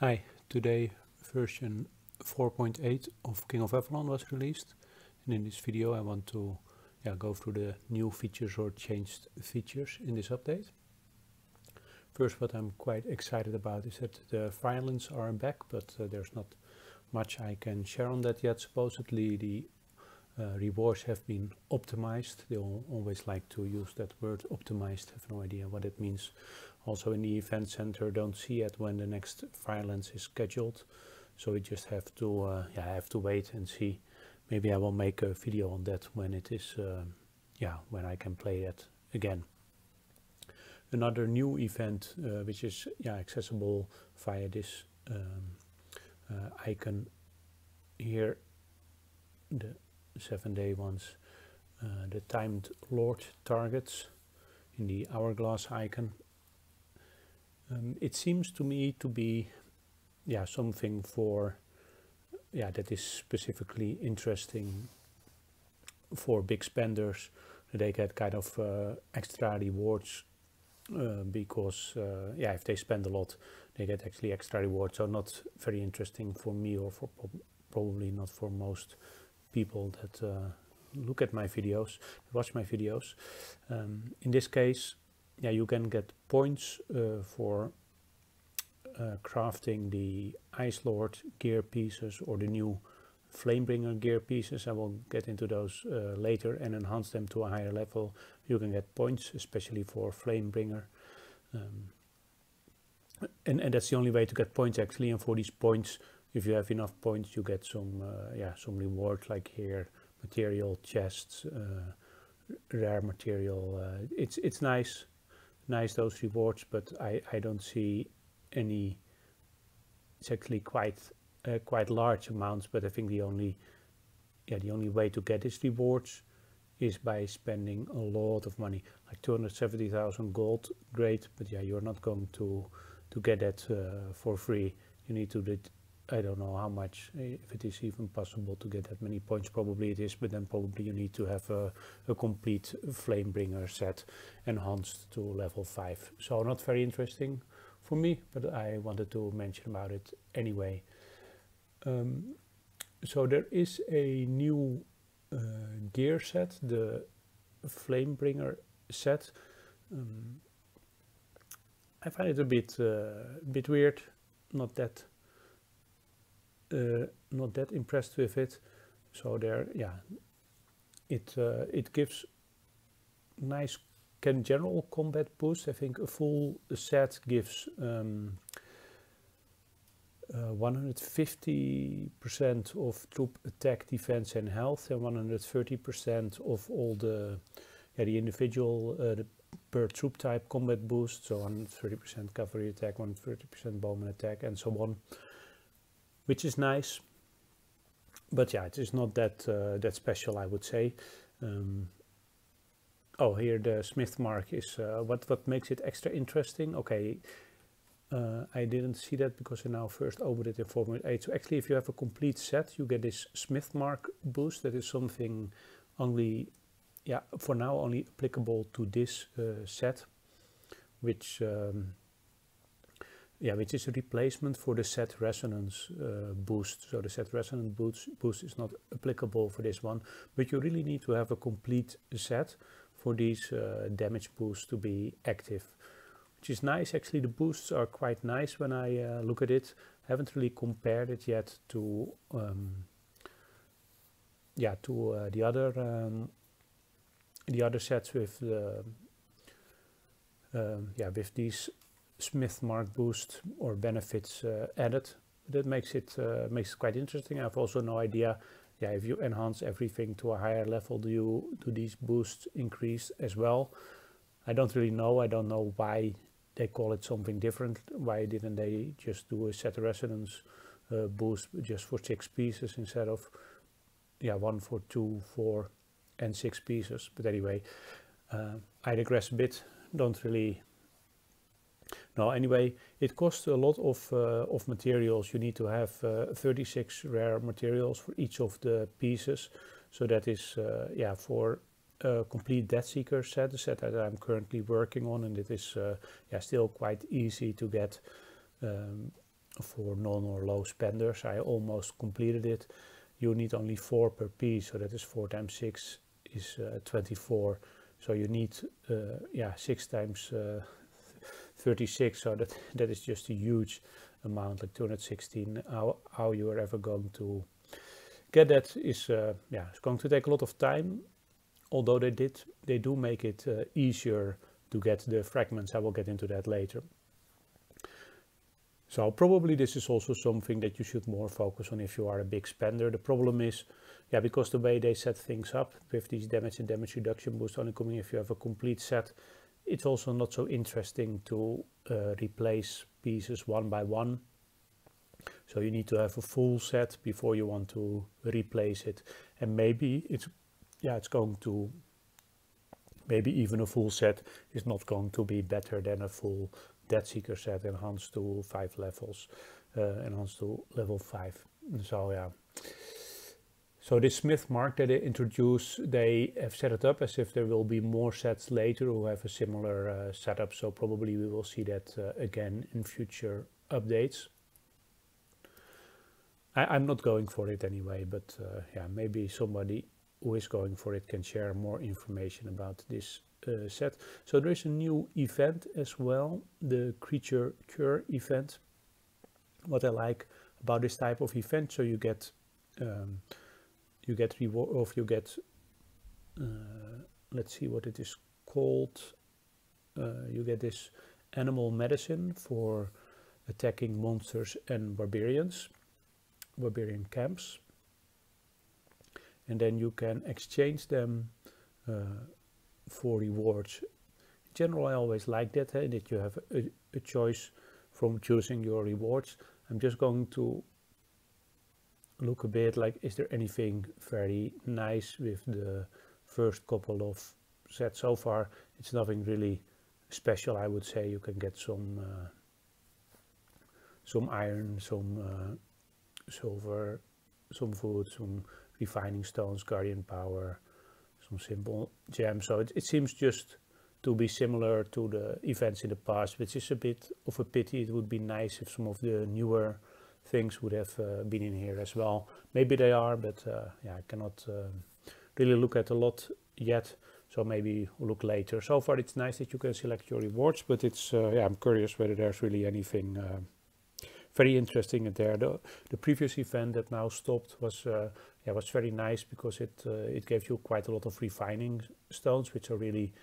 Hi, today version 4.8 of King of Avalon was released, and in this video I want to go through the new features or changed features in this update. First, what I'm quite excited about is that the violence are back, but there's not much I can share on that yet. Supposedly the rewards have been optimized. They always like to use that word optimized. Have no idea what it means. Also in the event center, don't see yet when the next violence is scheduled, so we just have to wait and see. Maybe I will make a video on that when it is when I can play it again. Another new event which is accessible via this icon here, the 7-day ones, the timed Lord targets in the hourglass icon. It seems to me to be something for that is specifically interesting for big spenders. They get kind of extra rewards because if they spend a lot they get actually extra rewards. So not very interesting for me, or for probably not for most people that look at my videos, watch my videos. In this case, you can get points for crafting the Ice Lord gear pieces or the new Flamebringer gear pieces. I will get into those later and enhance them to a higher level. You can get points, especially for Flamebringer. And that's the only way to get points actually. And for these points, if you have enough points, you get some rewards, like here, material chests, rare material. It's nice those rewards, but I don't see any. It's actually quite large amounts, but I think the only way to get these rewards is by spending a lot of money, like 270,000 gold. Great, but you're not going to get that for free. You need to I don't know how much, if it is even possible to get that many points. Probably it is, but then probably you need to have a complete Flamebringer set enhanced to level 5. So not very interesting for me, but I wanted to mention about it anyway. So there is a new gear set, the Flamebringer set. I find it a bit weird, not that impressed with it. So there, it gives nice general combat boost. I think a full set gives 150% of troop attack, defense and health, and 130% of all the individual per troop type combat boost. So 130% cavalry attack, 130% bowman attack, and so on, which is nice. But it is not that special, I would say. Here the smith mark is what makes it extra interesting. Okay, I didn't see that because I now first opened it in 4.8. So actually, if you have a complete set, you get this smith mark boost. That is something only, for now only applicable to this set, which is a replacement for the set resonance boost. So the set resonance boost is not applicable for this one, but you really need to have a complete set for these damage boosts to be active, which is nice. Actually, the boosts are quite nice when I look at it. I haven't really compared it yet to the other sets with the with these smith mark boost or benefits added. That makes it quite interesting. I have also no idea. If you enhance everything to a higher level, do these boosts increase as well? I don't really know. I don't know why they call it something different. Why didn't they just do a set resonance boost just for 6 pieces instead of one for 2, 4 and 6 pieces? But anyway, I digress a bit. Don't really. No, anyway, it costs a lot of materials. You need to have 36 rare materials for each of the pieces. So that is for a complete Deathseeker set, the set that I'm currently working on, and it is still quite easy to get for non or low spenders. I almost completed it. You need only 4 per piece, so that is 4 times 6 is 24. So you need 6 times 36. So that is just a huge amount, like 216. How you are ever going to get that is it's going to take a lot of time. Although they do make it easier to get the fragments. I will get into that later. So probably this is also something that you should more focus on if you are a big spender. The problem is, because the way they set things up with these damage and damage reduction boost only coming if you have a complete set, it's also not so interesting to replace pieces one by one. So you need to have a full set before you want to replace it. And maybe maybe even a full set is not going to be better than a full Dead Seeker set enhanced to 5 levels, enhanced to level 5. So so this Smith Mark that they introduce, they have set it up as if there will be more sets later who have a similar setup. So probably we will see that again in future updates. I'm not going for it anyway, but maybe somebody who is going for it can share more information about this set. So there is a new event as well, the Creature Cure event. What I like about this type of event, so you get reward, or you get let's see what it is called. You get this animal medicine for attacking monsters and barbarian camps, and then you can exchange them for rewards. In general, I always like that, that you have a choice from choosing your rewards. I'm just going to look a bit like, is there anything very nice with the first couple of sets so far? It's nothing really special, I would say. You can get some iron, some silver, some food, some refining stones, guardian power, some simple gems. So it seems just to be similar to the events in the past, which is a bit of a pity. It would be nice if some of the newer things would have been in here as well. Maybe they are, but I cannot really look at a lot yet, so maybe we'll look later. So far it's nice that you can select your rewards, but it's I'm curious whether there's really anything very interesting in there. The previous event that now stopped was very nice, because it gave you quite a lot of refining stones, which are really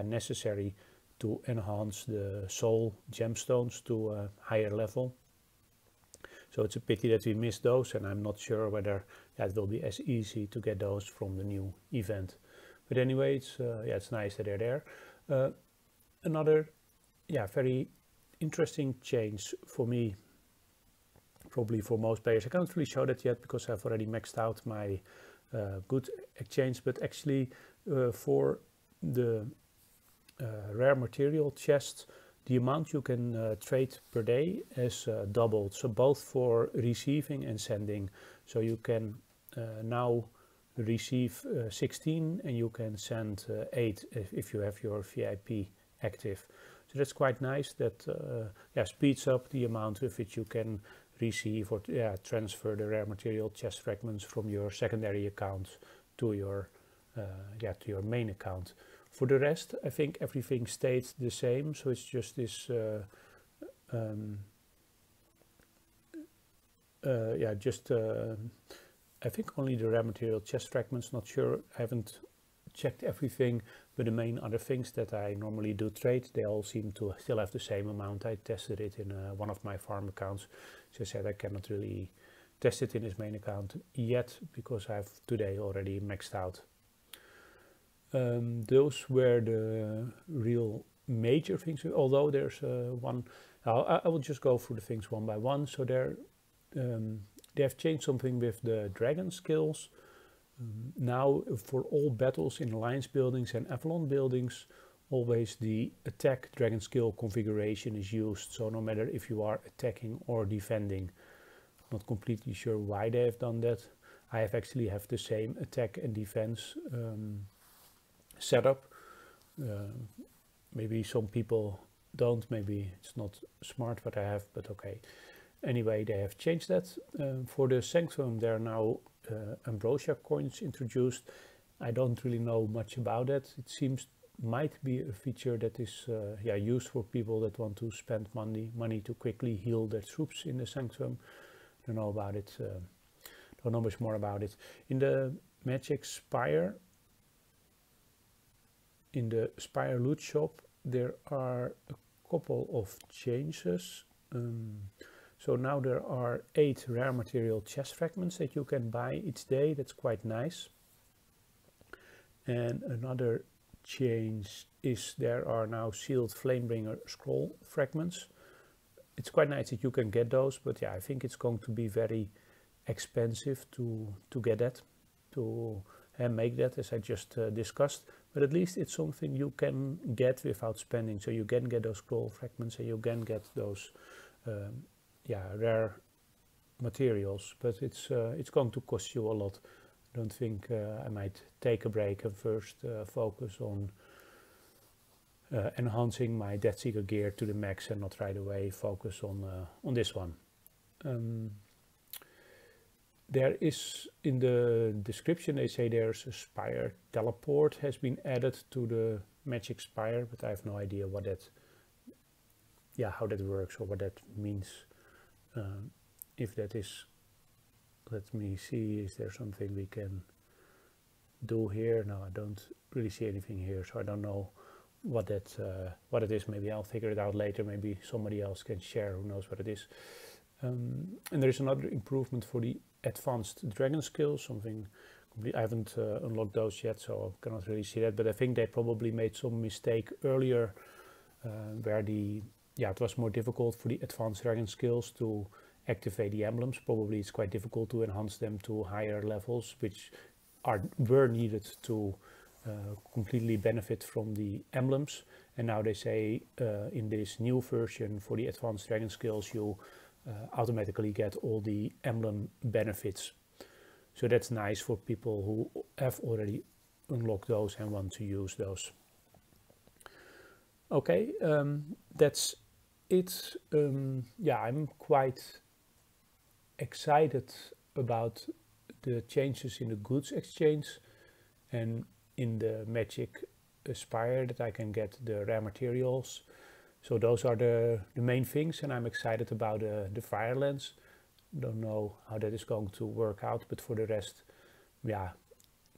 necessary to enhance the soul gemstones to a higher level. So it's a pity that we missed those, and I'm not sure whether it will be as easy to get those from the new event. But anyway, it's nice that they're there. Another very interesting change for me, probably for most players. I can't really show that yet because I've already maxed out my good exchange, but actually for the rare material chests, the amount you can trade per day has doubled. So both for receiving and sending. So you can now receive 16 and you can send 8 if you have your VIP active. So that's quite nice. That speeds up the amount with which you can receive or transfer the rare material chest fragments from your secondary account to your main account. For the rest, I think everything stayed the same. So it's just this I think only the rare material chest fragments, not sure, I haven't checked everything, but the main other things that I normally do trade, they all seem to still have the same amount. I tested it in one of my farm accounts. So I said I cannot really test it in his main account yet, because I've today already maxed out. Those were the real major things, although there's one. I will just go through the things one by one. So they have changed something with the dragon skills. Now for all battles in alliance buildings and Avalon buildings, always the attack dragon skill configuration is used. So no matter if you are attacking or defending. Not completely sure why they have done that. I actually have the same attack and defense setup. Maybe some people don't, maybe it's not smart what I have, but okay. Anyway, they have changed that. For the Sanctum, there are now Ambrosia coins introduced. I don't really know much about it. It seems might be a feature that is used for people that want to spend money to quickly heal their troops in the Sanctum. Don't know about it. Don't know much more about it. In the Magic Spire, in the Spire loot shop, there are a couple of changes. So now there are 8 rare material chest fragments that you can buy each day. That's quite nice. And another change is there are now sealed Flamebringer scroll fragments. It's quite nice that you can get those, but yeah, I think it's going to be very expensive to get that, to make that, as I just discussed. But at least it's something you can get without spending. So you can get those scroll fragments and you can get those rare materials, but it's going to cost you a lot. I don't think I might take a break and first focus on enhancing my Deathseeker gear to the max and not right away focus on this one. There is, in the description they say there's a Spire teleport has been added to the Magic Spire, but I have no idea what that, how that works or what that means. If that is, let me see, is there something we can do here? No, I don't really see anything here, so I don't know what it is. Maybe I'll figure it out later. Maybe somebody else can share who knows what it is. And there is another improvement for the advanced dragon skills, something I haven't unlocked those yet, so I cannot really see that, but I think they probably made some mistake earlier where it was more difficult for the advanced dragon skills to activate the emblems. Probably it's quite difficult to enhance them to higher levels, which were needed to completely benefit from the emblems. And now they say in this new version for the advanced dragon skills you automatically get all the emblem benefits. So that's nice for people who have already unlocked those and want to use those. Okay, that's it. I'm quite excited about the changes in the goods exchange and in the Magic Spire that I can get the rare materials. So those are the main things, and I'm excited about the Fire Lens. Don't know how that is going to work out, but for the rest,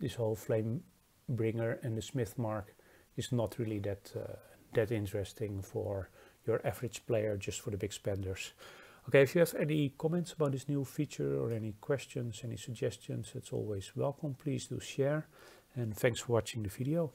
this whole Flamebringer and the Smith Mark is not really that interesting for your average player, just for the big spenders. Okay, if you have any comments about this new feature or any questions, any suggestions, it's always welcome. Please do share, and thanks for watching the video.